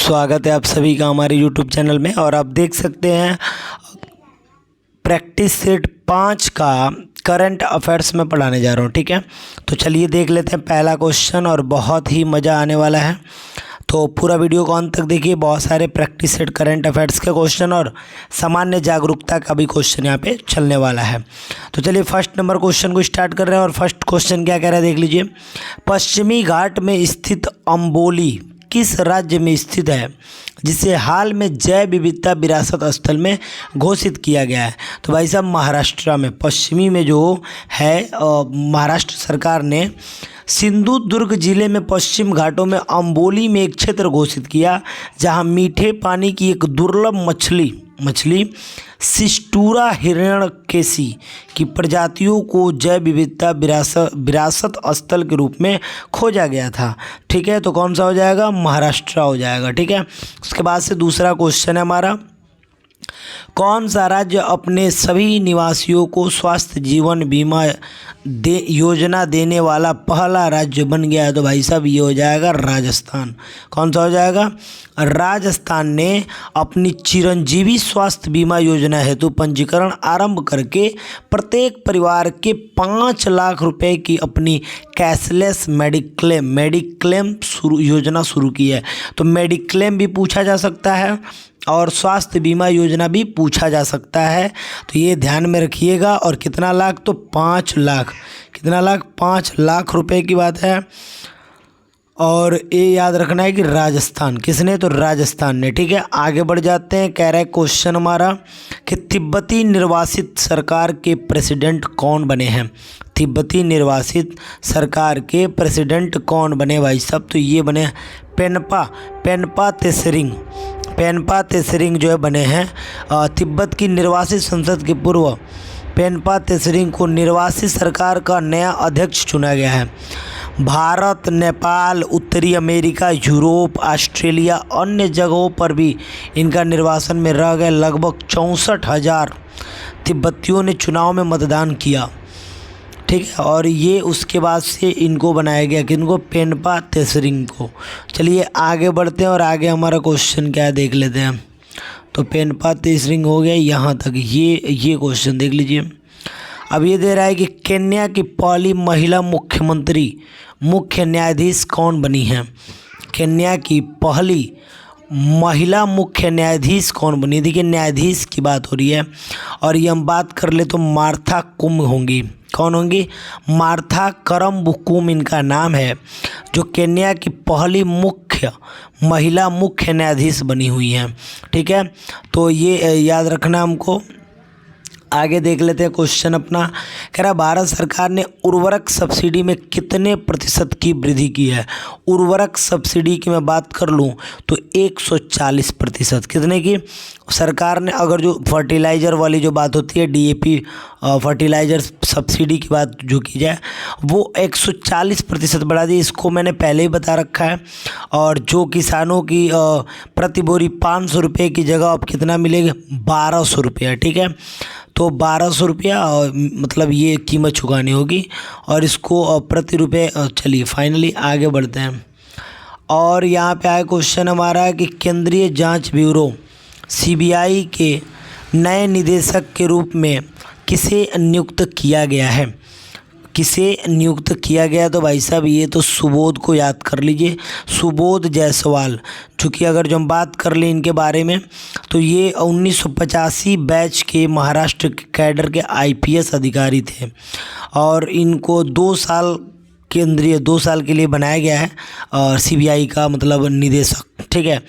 स्वागत है आप सभी का हमारे YouTube चैनल में। और आप देख सकते हैं प्रैक्टिस सेट 5 का करंट अफेयर्स में पढ़ाने जा रहा हूँ। ठीक है, तो चलिए देख लेते हैं पहला क्वेश्चन और बहुत ही मज़ा आने वाला है। तो पूरा वीडियो को अंत तक देखिए। बहुत सारे प्रैक्टिस सेट करंट अफेयर्स के क्वेश्चन और सामान्य जागरूकता का भी क्वेश्चन यहाँ पे चलने वाला है। तो चलिए फर्स्ट नंबर क्वेश्चन को स्टार्ट कर रहे हैं। और फर्स्ट क्वेश्चन क्या कह रहा है देख लीजिए। पश्चिमी घाट में स्थित अम्बोली किस राज्य में स्थित है जिसे हाल में जैव विविधता विरासत स्थल में घोषित किया गया है? तो भाई साहब महाराष्ट्र में, पश्चिमी में जो है महाराष्ट्र सरकार ने सिंधुदुर्ग जिले में पश्चिम घाटों में अम्बोली में एक क्षेत्र घोषित किया जहां मीठे पानी की एक दुर्लभ मछली सिस्टूरा हिरण्यकेशी की प्रजातियों को जैव विविधता विरासत स्थल के रूप में खोजा गया था। ठीक है, तो कौन सा हो जाएगा? महाराष्ट्र हो जाएगा। ठीक है, उसके बाद से दूसरा क्वेश्चन है हमारा, कौन सा राज्य अपने सभी निवासियों को स्वास्थ्य जीवन बीमा योजना देने वाला पहला राज्य बन गया है? तो भाई साहब ये हो जाएगा राजस्थान। कौन सा हो जाएगा? राजस्थान ने अपनी चिरंजीवी स्वास्थ्य बीमा योजना हेतु पंजीकरण आरंभ करके प्रत्येक परिवार के 5 लाख रुपए की अपनी कैशलेस मेडिक्लेम योजना शुरू की है। तो मेडिक्लेम भी पूछा जा सकता है और स्वास्थ्य बीमा योजना भी पूछा जा सकता है, तो ये ध्यान में रखिएगा। और कितना लाख? तो 5 लाख। कितना लाख? 5 लाख रुपए की बात है। और ये याद रखना है कि राजस्थान किसने? तो राजस्थान ने। ठीक है, आगे बढ़ जाते हैं। कह रहा है क्वेश्चन हमारा कि तिब्बती निर्वासित सरकार के प्रेसिडेंट कौन बने हैं? तिब्बती निर्वासित सरकार के प्रेसिडेंट कौन बने भाई साहब? तो ये बने पेनपा तेसरिंग जो है बने हैं। तिब्बत की निर्वासित संसद के पूर्व पेनपा तेसरिंग को निर्वासित सरकार का नया अध्यक्ष चुना गया है। भारत, नेपाल, उत्तरी अमेरिका, यूरोप, ऑस्ट्रेलिया, अन्य जगहों पर भी इनका निर्वासन में रह गए लगभग 64,000 तिब्बतियों ने चुनाव में मतदान किया। ठीक है, और ये उसके बाद से इनको बनाया गया, किनको? पेनपा तेसरिंग को। चलिए आगे बढ़ते हैं और आगे हमारा क्वेश्चन क्या है देख लेते हैं। तो पेनपा तेसरिंग हो गया यहाँ तक। ये क्वेश्चन देख लीजिए। अब ये दे रहा है कि केन्या की पहली महिला मुख्य न्यायाधीश कौन बनी है? केन्या की पहली महिला मुख्य न्यायाधीश कौन बनी? देखिए न्यायाधीश की बात हो रही है और ये हम बात कर ले तो मार्था कुम होंगी। कौन होंगी? मार्था करम्बुकुम इनका नाम है, जो केन्या की पहली महिला मुख्य न्यायाधीश बनी हुई हैं। ठीक है, तो ये याद रखना हमको। आगे देख लेते हैं क्वेश्चन अपना। कह रहा भारत सरकार ने उर्वरक सब्सिडी में कितने प्रतिशत की वृद्धि की है? उर्वरक सब्सिडी की मैं बात कर लूँ तो 140%। कितने की? सरकार ने, अगर जो फर्टिलाइज़र वाली जो बात होती है DAP फर्टिलाइज़र सब्सिडी की बात जो की जाए, वो 140% बढ़ा दी। इसको मैंने पहले ही बता रखा है। और जो किसानों की प्रति बोरी 500 रुपये की जगह अब कितना मिलेगा? 1200 रुपया। ठीक है, तो 1200 रुपया मतलब ये कीमत चुकानी होगी और इसको प्रति रुपये। चलिए फाइनली आगे बढ़ते हैं। और यहाँ पे आया क्वेश्चन हमारा कि केंद्रीय जांच ब्यूरो CBI के नए निदेशक के रूप में किसे नियुक्त किया गया है? किसे नियुक्त किया गया? तो भाई साहब ये तो सुबोध को याद कर लीजिए, सुबोध जायसवाल। चूँकि अगर जो हम बात कर लें इनके बारे में तो ये 1985 बैच के महाराष्ट्र कैडर के IPS अधिकारी थे और इनको 2 साल के लिए बनाया गया है और CBI का मतलब निदेशक। ठीक है,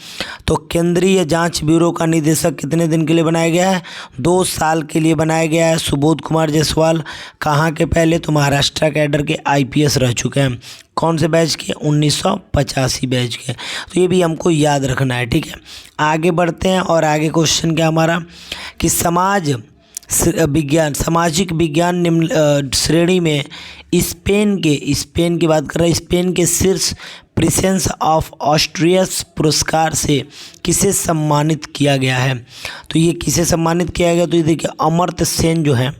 तो केंद्रीय जांच ब्यूरो का निदेशक कितने दिन के लिए बनाया गया है? 2 साल के लिए बनाया गया है। सुबोध कुमार जायसवाल कहाँ के? पहले तो महाराष्ट्र कैडर के IPS रह चुके हैं। कौन से बैच के? 1985 बैच के। तो ये भी हमको याद रखना है। ठीक है, आगे बढ़ते हैं। और आगे क्वेश्चन क्या हमारा कि सामाजिक विज्ञान निम्न श्रेणी में स्पेन की बात कर रहे हैं। स्पेन के शीर्ष प्रिंसेस ऑफ ऑस्ट्रियस पुरस्कार से किसे सम्मानित किया गया है? तो ये किसे सम्मानित किया गया? तो ये देखिए अमर्त्य सेन जो है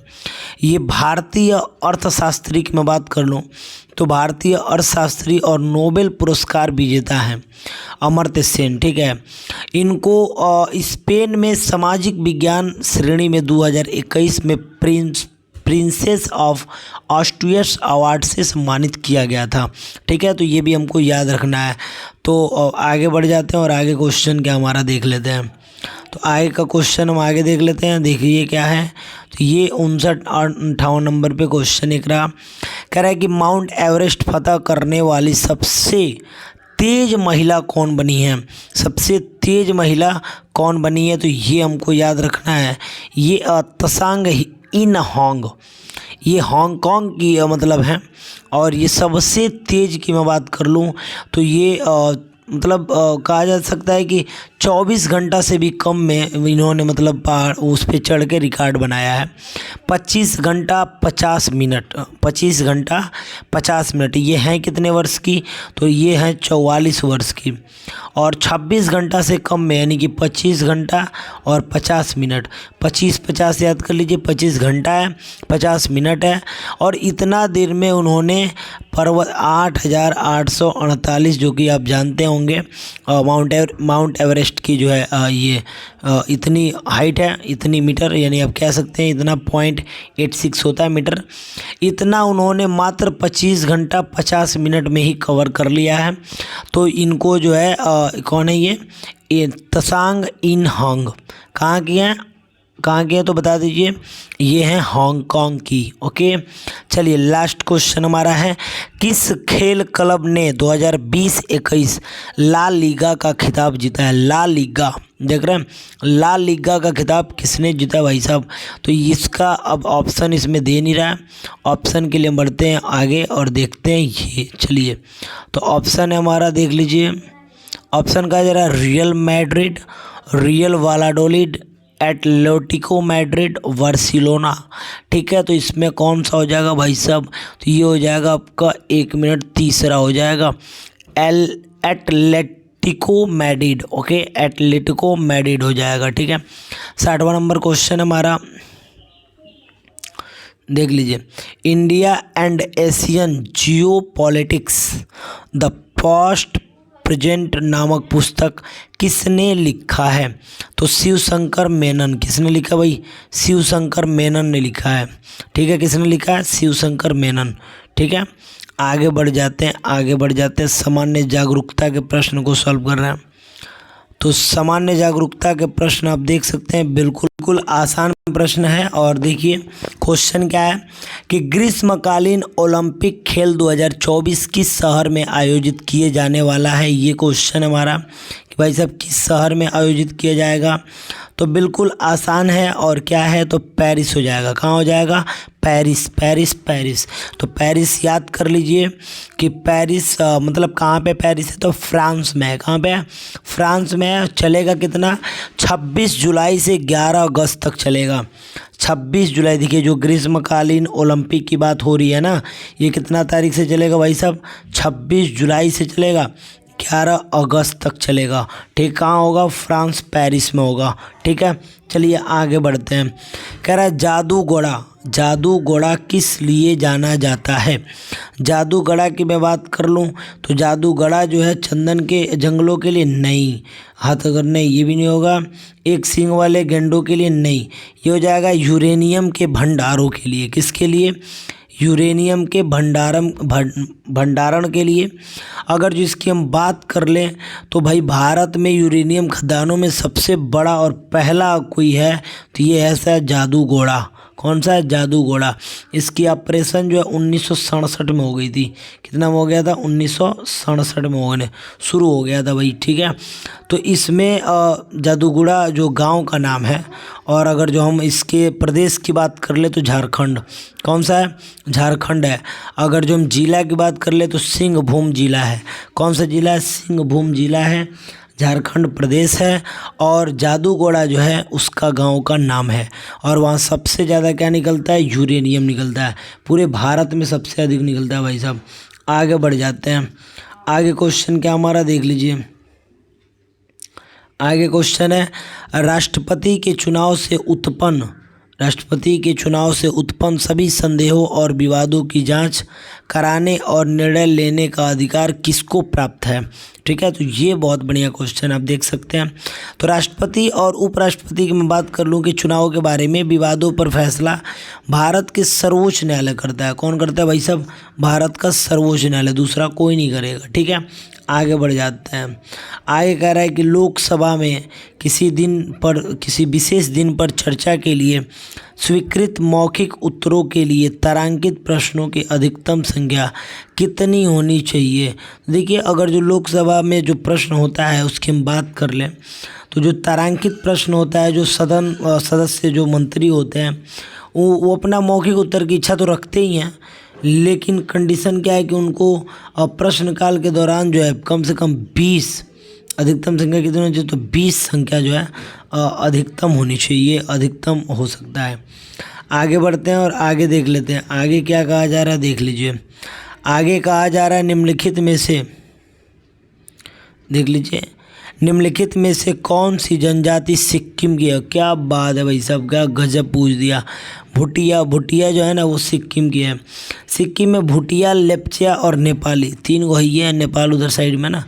ये भारतीय अर्थशास्त्री की मैं बात कर लूँ तो भारतीय अर्थशास्त्री और नोबेल पुरस्कार विजेता हैं अमर्त्य सेन, ठीक है। इनको स्पेन में सामाजिक विज्ञान श्रेणी में 2021 में प्रिंसेस ऑफ ऑस्ट्रियस अवार्ड से सम्मानित किया गया था, ठीक है। तो ये भी हमको याद रखना है। तो आगे बढ़ जाते हैं और आगे क्वेश्चन क्या हमारा देख लेते हैं। तो आगे का क्वेश्चन हम आगे देख लेते हैं। देखिए क्या है, तो ये 59 नंबर पे क्वेश्चन एक रहा, कह रहा है कि माउंट एवरेस्ट फतह करने वाली सबसे तेज महिला कौन बनी है। सबसे तेज महिला कौन बनी है, तो ये हमको याद रखना है। ये त्सांग इन होंग, ये हांगकांग की मतलब है। और ये सबसे तेज की मैं बात कर लूँ तो ये मतलब कहा जा सकता है कि 24 घंटा से भी कम में इन्होंने मतलब पहाड़ उस पे चढ़ के रिकॉर्ड बनाया है। 25 घंटा 50 मिनट, 25 घंटा 50 मिनट। ये हैं कितने वर्ष की, तो ये हैं 44 वर्ष की। और 26 घंटा से कम में यानी कि 25 घंटा और 50 मिनट, 25 याद कर लीजिए, 25 घंटा है 50 मिनट है। और इतना देर में उन्होंने पर्वत 8848 जो कि आप जानते होंगे माउंट एवरेस्ट की जो है ये इतनी हाइट है, इतनी मीटर, यानी आप कह सकते हैं इतना 0.86 होता है मीटर। इतना उन्होंने मात्र 25 घंटा 50 मिनट में ही कवर कर लिया है। तो इनको जो है कौन है ये त्सांग इन होंग कहाँ की हैं, तो बता दीजिए। ये हैं हांगकांग की, ओके। चलिए लास्ट क्वेश्चन हमारा है, किस खेल क्लब ने 2020-21 ला लीगा का खिताब जीता है। ला लीगा देख रहे हैं, ला लीगा का खिताब किसने जीता भाई साहब। तो इसका अब ऑप्शन इसमें दे नहीं रहा है। ऑप्शन के लिए बढ़ते हैं आगे और देखते हैं ये। चलिए तो ऑप्शन है हमारा, देख लीजिए। ऑप्शन का जरा Real Madrid, Real Valladolid, Atletico Madrid, Barcelona, ठीक है। तो इसमें कौन सा हो जाएगा भाई साहब, तो ये हो जाएगा आपका 1 मिनट तीसरा हो जाएगा Atletico Madrid, okay. Atletico Madrid हो जाएगा, ठीक है। 60वां नंबर क्वेश्चन हमारा, देख लीजिए। India and Asian Jio politics the past present नामक पुस्तक किसने लिखा है। तो शिव शंकर मेनन, किसने लिखा भाई, शिव शंकर मेनन ने लिखा है, ठीक है। किसने लिखा है, शिव शंकर मेनन, ठीक है। आगे बढ़ जाते हैं सामान्य जागरूकता के प्रश्न को सॉल्व कर रहे हैं। तो सामान्य जागरूकता के प्रश्न आप देख सकते हैं, बिल्कुल आसान प्रश्न है। और देखिए क्वेश्चन क्या है कि ग्रीष्मकालीन ओलंपिक खेल 2024 किस शहर में आयोजित किए जाने वाला है। ये क्वेश्चन हमारा कि भाई साहब किस शहर में आयोजित किया जाएगा। तो बिल्कुल आसान है, और क्या है तो पेरिस हो जाएगा। कहाँ हो जाएगा, पेरिस, पेरिस, पेरिस। तो पेरिस याद कर लीजिए कि पेरिस मतलब कहाँ पे पेरिस है, तो फ्रांस में है। कहाँ पे है, फ्रांस में है। चलेगा कितना, 26 जुलाई से 11 अगस्त तक चलेगा। 26 जुलाई, देखिए जो ग्रीष्मकालीन ओलंपिक की बात हो रही है ना, ये कितना तारीख से चलेगा भाई साहब, 26 जुलाई से चलेगा, 11 अगस्त तक चलेगा, ठीक। कहाँ होगा, फ्रांस, पेरिस में होगा, ठीक है। चलिए आगे बढ़ते हैं। कह रहा है जादू घोड़ा किस लिए जाना जाता है। जादू घोड़ा की मैं बात कर लूँ तो जादू घोड़ा जो है चंदन के जंगलों के लिए नहीं, हाथ अगर नहीं, ये भी नहीं होगा। एक सींग वाले गेंडों के लिए नहीं, ये हो जाएगा यूरेनियम के भंडारों के लिए। किसके लिए, यूरेनियम के भंडारण के लिए। अगर जो इसकी हम बात कर लें तो भाई भारत में यूरेनियम खदानों में सबसे बड़ा और पहला कोई है तो ये है जादू घोड़ा। कौन सा है, जादू घोड़ा। इसकी ऑपरेशन जो है 1967 में हो गई थी। कितना में हो गया था, 1967 में होने शुरू हो गया था भाई, ठीक है। तो इसमें जादू घोड़ा जो गांव का नाम है। और अगर जो हम इसके प्रदेश की बात कर ले तो झारखंड। कौन सा है, झारखंड है। अगर जो हम जिला की बात कर ले तो सिंहभूम जिला है। कौन सा जिला है, सिंहभूम जिला है, झारखंड प्रदेश है। और जादू घोड़ा जो है उसका गांव का नाम है। और वहाँ सबसे ज़्यादा क्या निकलता है, यूरेनियम निकलता है। पूरे भारत में सबसे अधिक निकलता है भाई साहब। आगे बढ़ जाते हैं। आगे क्वेश्चन क्या हमारा, देख लीजिए। आगे क्वेश्चन है, राष्ट्रपति के चुनाव से उत्पन्न राष्ट्रपति के चुनाव से उत्पन्न सभी संदेहों और विवादों की जांच कराने और निर्णय लेने का अधिकार किसको प्राप्त है। ठीक है, तो ये बहुत बढ़िया क्वेश्चन आप देख सकते हैं। तो राष्ट्रपति और उपराष्ट्रपति की मैं बात कर लूँ कि चुनाव के बारे में विवादों पर फैसला भारत के सर्वोच्च न्यायालय करता है। कौन करता है भाई साहब? भारत का सर्वोच्च न्यायालय, दूसरा कोई नहीं करेगा। ठीक है, आगे बढ़ जाते हैं। आगे कह रहा है कि लोकसभा में किसी विशेष दिन पर चर्चा के लिए स्वीकृत मौखिक उत्तरों के लिए तारांकित प्रश्नों की अधिकतम संख्या कितनी होनी चाहिए। देखिए, अगर जो लोकसभा में जो प्रश्न होता है उसकी हम बात कर लें तो जो तारांकित प्रश्न होता है, जो सदस्य जो मंत्री होते हैं वो अपना मौखिक उत्तर की इच्छा तो रखते ही हैं, लेकिन कंडीशन क्या है कि उनको प्रश्नकाल के दौरान जो है कम से कम 20, अधिकतम संख्या कितनी होनी चाहिए? तो 20 संख्या जो है अधिकतम होनी चाहिए, अधिकतम हो सकता है। आगे बढ़ते हैं और आगे देख लेते हैं आगे क्या कहा जा रहा है, देख लीजिए। आगे कहा जा रहा है निम्नलिखित में से, देख लीजिए, निम्नलिखित में से कौन सी जनजाति सिक्किम की है। क्या बात है भाई साहब, क्या गजब पूछ दिया। भूटिया जो है ना वो सिक्किम की है। सिक्किम में भूटिया, लेप्चा और नेपाली, तीन को ही है, नेपाल उधर साइड में ना।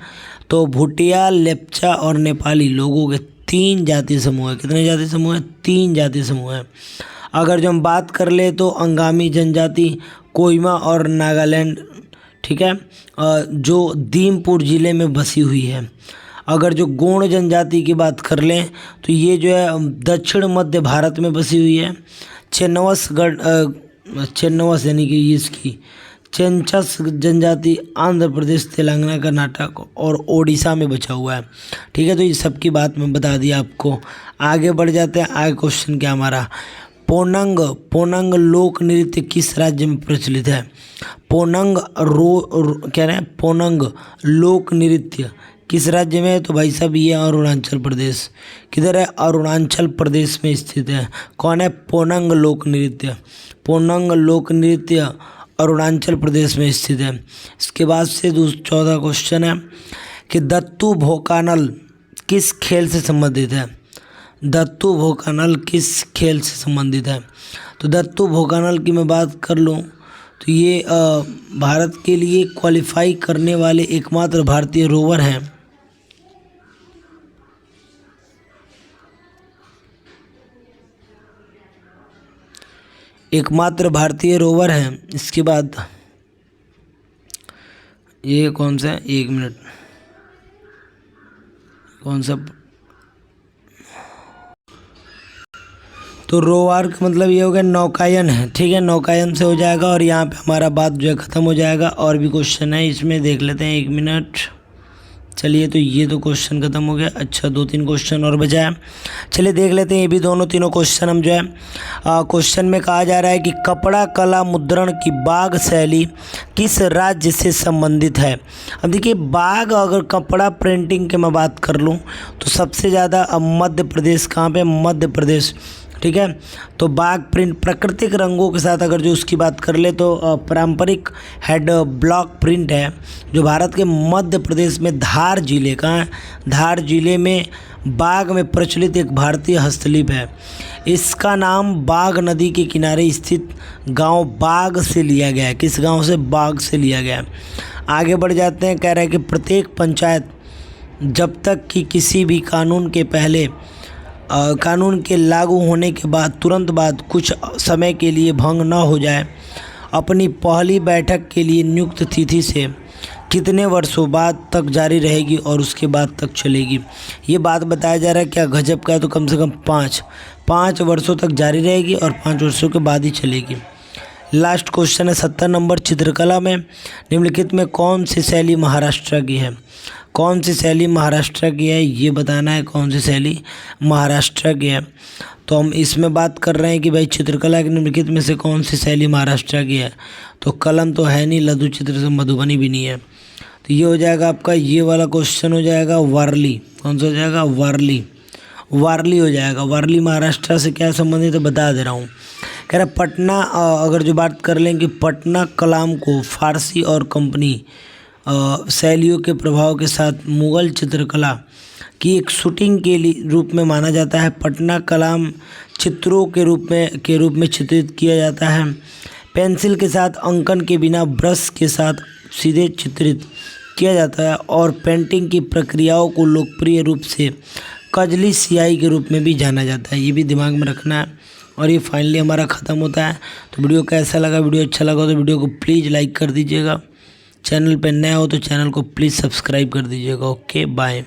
तो भूटिया, लेप्चा और नेपाली लोगों के 3 जातीय समूह है। कितने जातीय समूह है? 3 जातीय समूह है। अगर जो हम बात कर ले तो अंगामी जनजाति कोहिमा और नागालैंड, ठीक है, जो दीमपुर ज़िले में बसी हुई है। अगर जो गोंड जनजाति की बात कर लें तो ये जो है दक्षिण मध्य भारत में बसी हुई है। चेन्नवस यानी कि इसकी चेंचस जनजाति आंध्र प्रदेश, तेलंगाना, कर्नाटक और ओडिशा में बचा हुआ है। ठीक है, तो ये सब की बात मैं बता दी आपको। आगे बढ़ जाते हैं। आगे क्वेश्चन क्या हमारा, पोनंग लोक नृत्य किस राज्य में प्रचलित है। पोनंग कह रहे हैं पोनंग लोक नृत्य किस राज्य में है? तो भाई साहब ये अरुणाचल प्रदेश। किधर है? अरुणाचल प्रदेश में स्थित है। कौन है? पोनंग लोक नृत्य। पोनंग लोक नृत्य अरुणाचल प्रदेश में स्थित है। इसके बाद से 14 क्वेश्चन है कि दत्तू भोकानल किस खेल से संबंधित है। दत्तू भोकानल किस खेल से संबंधित है? तो दत्तू भोकानल की मैं बात कर लूँ तो ये भारत के लिए क्वालिफाई करने वाले एकमात्र भारतीय रोवर हैं। एकमात्र भारतीय रोवर हैं। इसके बाद ये कौन सा है, 1 मिनट, कौन सा, तो रोवर का मतलब ये हो गया नौकायन है। ठीक है, नौकायन से हो जाएगा और यहाँ पे हमारा बात जो है ख़त्म हो जाएगा। और भी क्वेश्चन है इसमें, देख लेते हैं, 1 मिनट। चलिए, तो ये तो क्वेश्चन ख़त्म हो गया। अच्छा, 2-3 क्वेश्चन और बचा है। चलिए देख लेते हैं ये भी तीनों क्वेश्चन हम जो है। क्वेश्चन में कहा जा रहा है कि कपड़ा कला मुद्रण की बाग शैली किस राज्य से संबंधित है। अब देखिए, बाग अगर कपड़ा प्रिंटिंग की मैं बात कर लूँ तो सबसे ज़्यादा मध्य प्रदेश। कहाँ पे? मध्य प्रदेश। ठीक है, तो बाग प्रिंट प्राकृतिक रंगों के साथ अगर जो उसकी बात कर ले तो पारंपरिक हेड ब्लॉक प्रिंट है जो भारत के मध्य प्रदेश में धार जिले का है। धार जिले में बाग में प्रचलित एक भारतीय हस्तलिपि है। इसका नाम बाग नदी के किनारे स्थित गांव बाग से लिया गया है। किस गांव से? बाग से लिया गया है। आगे बढ़ जाते हैं। कह रहा है कि प्रत्येक पंचायत जब तक कि किसी भी कानून के लागू होने के बाद तुरंत बाद कुछ समय के लिए भंग न हो जाए, अपनी पहली बैठक के लिए नियुक्त तिथि से कितने वर्षों बाद तक जारी रहेगी और उसके बाद तक चलेगी। ये बात बताया जा रहा है। क्या गजब का है। तो कम से कम 5 वर्षों तक जारी रहेगी और 5 वर्षों के बाद ही चलेगी। लास्ट क्वेश्चन है 70 नंबर। चित्रकला में निम्नलिखित में कौन सी शैली महाराष्ट्र की है। कौन सी शैली महाराष्ट्र की है ये बताना है। कौन सी शैली महाराष्ट्र की है। तो हम इसमें बात कर रहे हैं कि भाई चित्रकला के निम्नलिखित में से कौन सी शैली महाराष्ट्र की है। तो कलम तो है नहीं, लघु चित्र से मधुबनी भी नहीं है। तो ये हो जाएगा आपका, ये वाला क्वेश्चन हो जाएगा वारली। कौन सा हो जाएगा? वारली हो जाएगा। वारली महाराष्ट्र से क्या संबंधित है बता दे रहा हूँ। कह रहा पटना, अगर जो बात कर लें कि पटना कलाम को फारसी और कंपनी शैलियों के प्रभाव के साथ मुग़ल चित्रकला की एक शूटिंग रूप में माना जाता है। पटना कलाम चित्रों के रूप में चित्रित किया जाता है। पेंसिल के साथ अंकन के बिना ब्रश के साथ सीधे चित्रित किया जाता है। और पेंटिंग की प्रक्रियाओं को लोकप्रिय रूप से कजली स्याही के रूप में भी जाना जाता है। ये भी दिमाग में रखना है। और ये फाइनली हमारा ख़त्म होता है। तो वीडियो कैसा लगा, वीडियो अच्छा लगा तो वीडियो को प्लीज़ लाइक कर दीजिएगा। चैनल पे नया हो तो चैनल को प्लीज़ सब्सक्राइब कर दीजिएगा। Okay bye.